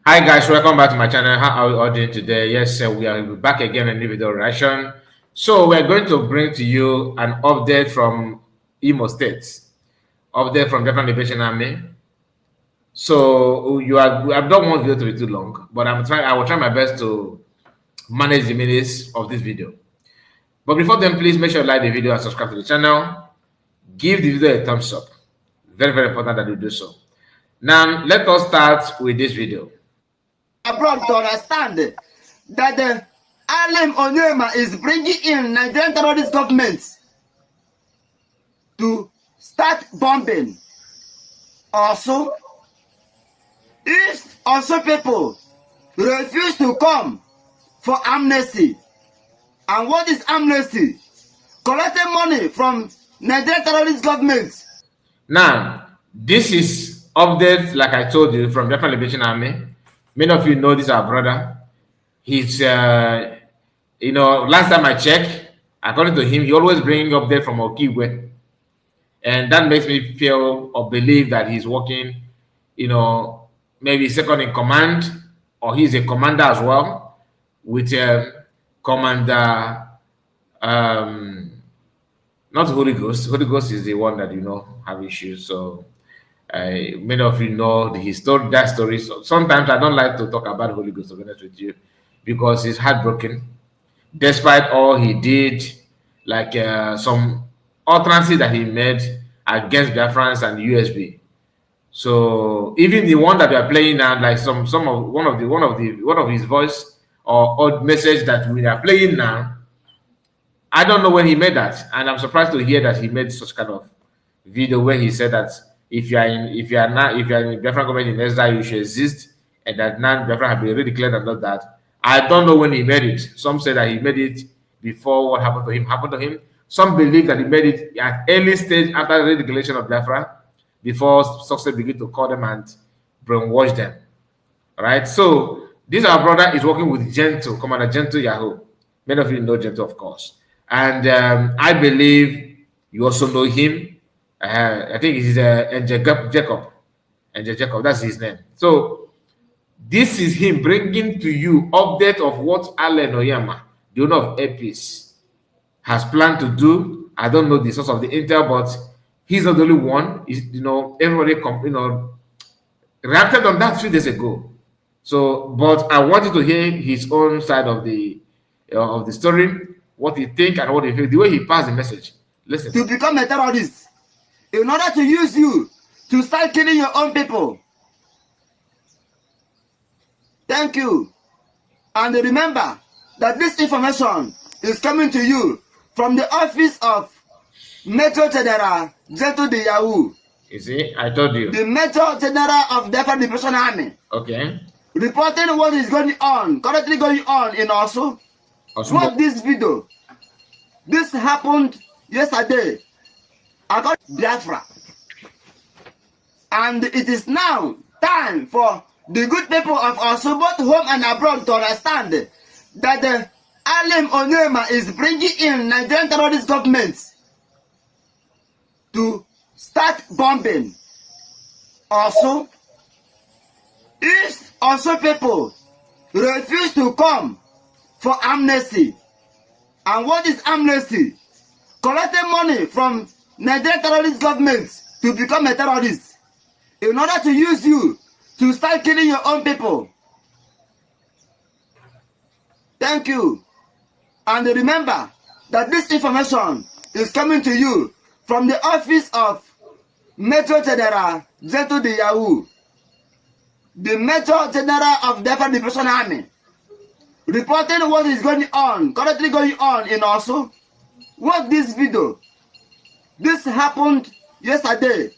Hi guys, welcome back to my channel. How are we all doing today? Yes, we are back again in a new video reaction. So we're going to bring to you an update from Imo State, update from Biafra Liberation Army. So I don't want video to be too long, but I will try my best to manage the minutes of this video. But before then, please make sure you like the video and subscribe to the channel. Give the video a thumbs up. Very, very important that you do so. Now, let us start with this video. Abroad to understand that the Alem Onyema is bringing in Nigerian terrorist governments to start bombing. Also, if also people refuse to come for amnesty, and what is amnesty? Collecting money from Nigerian terrorist governments. Now, this is updates like I told you from Biafra Liberation Army. Many of you know this our brother. He's last time I checked, according to him, he always bring update from Okigwe. And that makes me feel or believe that he's working, maybe second in command, or he's a commander as well, with Commander, not Holy Ghost. Holy Ghost is the one that have issues. So many of you know that story. So sometimes I don't like to talk about Holy Ghost, to be honest with you, because he's heartbroken, despite all he did, like some utterances that he made against Biafrans and USB. So even the one that we are playing now, like one of his voice or message that we are playing now, I don't know when he made that, and I'm surprised to hear that he made such kind of video where he said that if you are in Biafra government in exile, you should exist, and that now Biafra have been really declared and all that. I don't know when he made it. Some say that he made it before what happened to him. Some believe that he made it at early stage after the declaration of Biafra, before success begin to call them and brainwash them. All right. So this our brother is working with Gentle, Commander Gentle Yahoo. Many of you know Gentle, of course. And I believe you also know him. I think he's Angel Jacob. Angel Jacob, that's his name. So this is him bringing to you update of what Allen Oyama, the owner of APIS, has planned to do. I don't know the source of the intel, but he's not the only one. Everybody reacted on that 3 days ago. So, but I wanted to hear his own side of the story, what he think and what he feel, the way he passed the message. Listen. To become a terrorist, in order to use you to start killing your own people. Thank you. And remember that this information is coming to you from the office of Major General Gentle de Yahoo. You see, I told you. The Major General of the Biafra Liberation Army. Okay. Reporting what is currently going on in Osu. Watch this video. This happened yesterday. I got Biafra. And it is now time for the good people of Osu, both home and abroad, to understand that the Alem Onyema is bringing in Nigerian terrorist governments to start bombing Osu. If Osu people refuse to come for amnesty, and what is amnesty? Collecting money from Nigerian terrorist governments to become a terrorist in order to use you to start killing your own people. Thank you. And remember that this information is coming to you from the office of Major General Gentle de Yahoo, the Major General of the Biafra Liberation Army, reporting what is currently going on in Osu. Watch this video. This happened yesterday.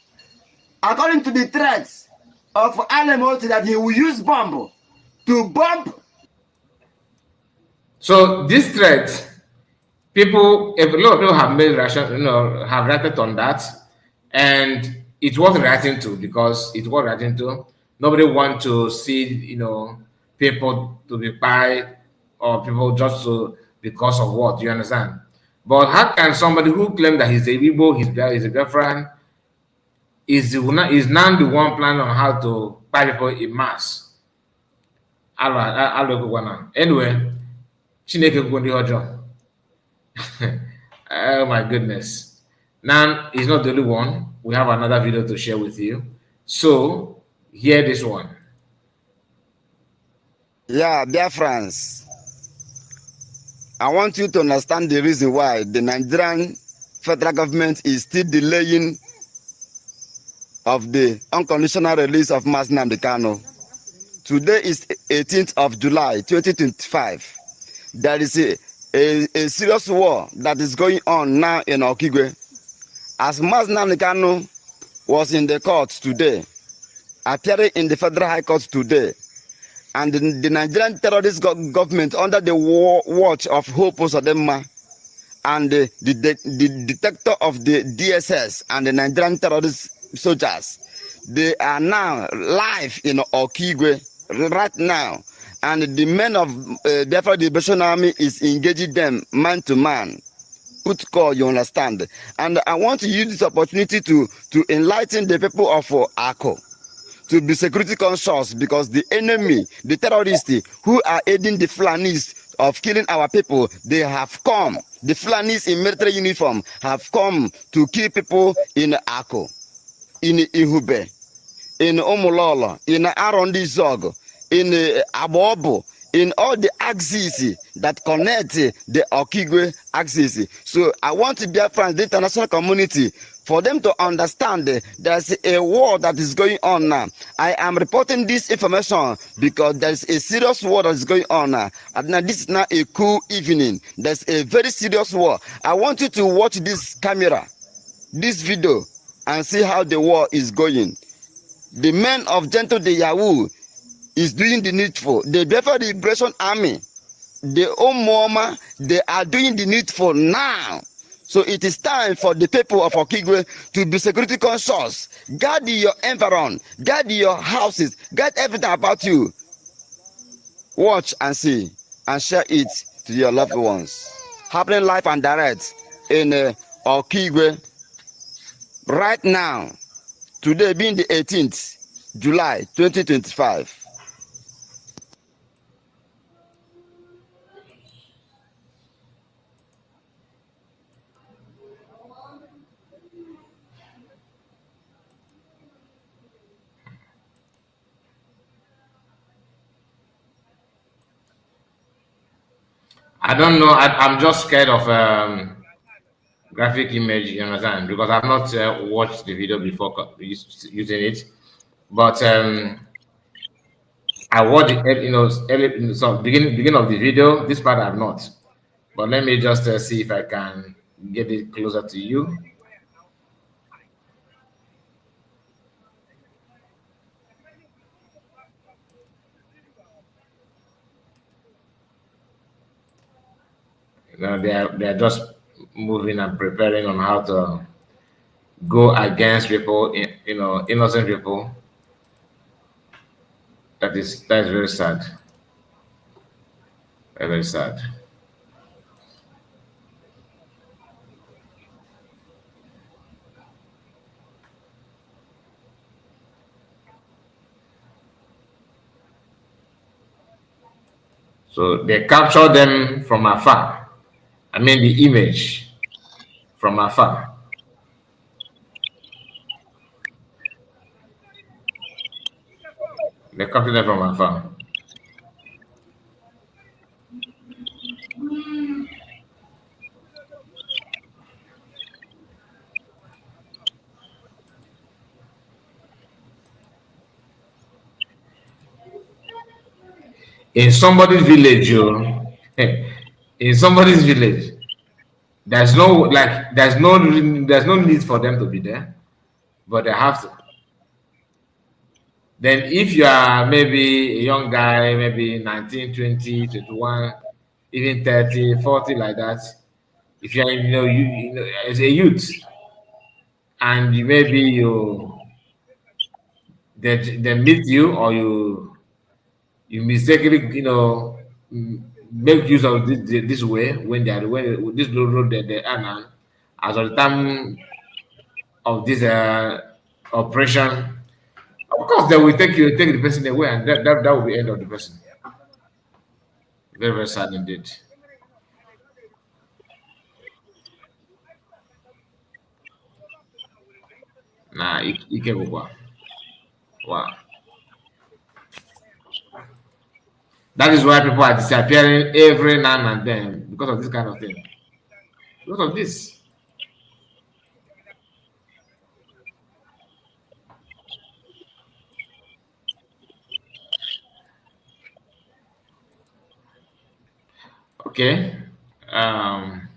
According to the threats of Alemoti that he will use bomb to bomb. So this threat, a lot of people have made reaction, have reacted on that, and it's worth reacting to because it's worth reacting to. Nobody want to see, people to be quiet or people just because of what, you understand? But how can somebody who claims that he's a Igbo, he's a girlfriend, is now the one planning on how to buy people in mass? Anyway, Chineke kwukwo ndị ọjọọ. Oh my goodness. Now, he's not the only one. We have another video to share with you. So, hear this one. Yeah, dear friends, I want you to understand the reason why the Nigerian federal government is still delaying of the unconditional release of Mazi Nnamdi Kanu. Today is 18th of July 2025. There is a serious war that is going on now in Okigwe. As Mazi Nnamdi Kanu was in the court today, appearing in the Federal High Court today, and the Nigerian terrorist government under the watch of Hope Osadema and the detector of the DSS and the Nigerian terrorist soldiers, they are now live in Okigwe right now, and the men of Biafra Liberation Army is engaging them man to man. Put call, you understand? And I want to use this opportunity to enlighten the people of Ako to be security conscious, because the enemy, the terrorists who are aiding the Fulanis of killing our people, they have come. The Fulanis in military uniform have come to kill people in Ako, in Ihube, in Omolola, in Arondi Zog, in Abobo, in all the axes that connect the Okigwe axis. So I want to be a friend, the international community, for them to understand there's a war that is going on now. I am reporting this information because there's a serious war that is going on now. And now this is not a cool evening. There's a very serious war. I want you to watch this camera, this video, and see how the war is going. The men of Gentle de Yahoo is doing the needful. The Biafra Liberation Army, the Omoma, they are doing the needful now. So it is time for the people of Okigwe to be security conscious. Guard your environment, guard your houses, guard everything about you. Watch and see and share it to your loved ones. Happening live and direct in Okigwe right now. Today being the 18th July 2025. I don't know. I'm just scared of graphic image, you understand? Because I've not watched the video before using it. But I watched it, early, so beginning of the video. This part I've not. But let me just see if I can get it closer to you. They're just moving and preparing on how to go against people, innocent people. That is very sad. Very, very sad. So they capture them from afar. I mean the image from afar. They capture them from afar. In somebody's village, in somebody's village, there's no there's no need for them to be there, but they have to. Then if you are maybe a young guy, maybe 19, 20, 21, even 30, 40, like that, if you are, as a youth, and maybe they meet you, or you mistakenly, make use of this way when this road they are now, as of the time of this operation. Of course, they will take the person away, and that will be the end of the person. Very, very sad indeed. Nah, Ike Bukwa. Wow. That is why people are disappearing every now and then because of this kind of thing. Because of this. Okay. Um,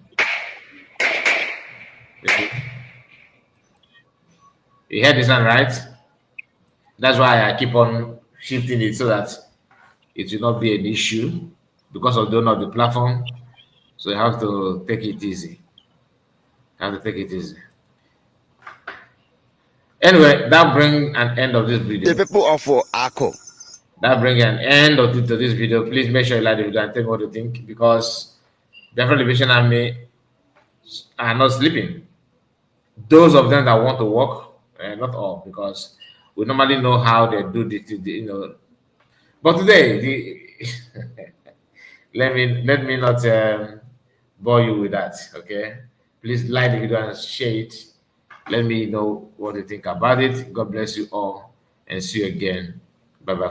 you heard this one, right? That's why I keep on shifting it so that it will not be an issue because of the owner of the platform. So you have to take it easy. You have to take it easy. Anyway, that brings an end of this The video. people of Ako. That brings an end of to this video. Please make sure you like the video and tell me what you think because Biafra Liberation Army are not sleeping. Those of them that want to work, not all, because we normally know how they do this, But today, let me not bore you with that. Okay, please like the video and share it. Let me know what you think about it. God bless you all, and see you again. Bye bye.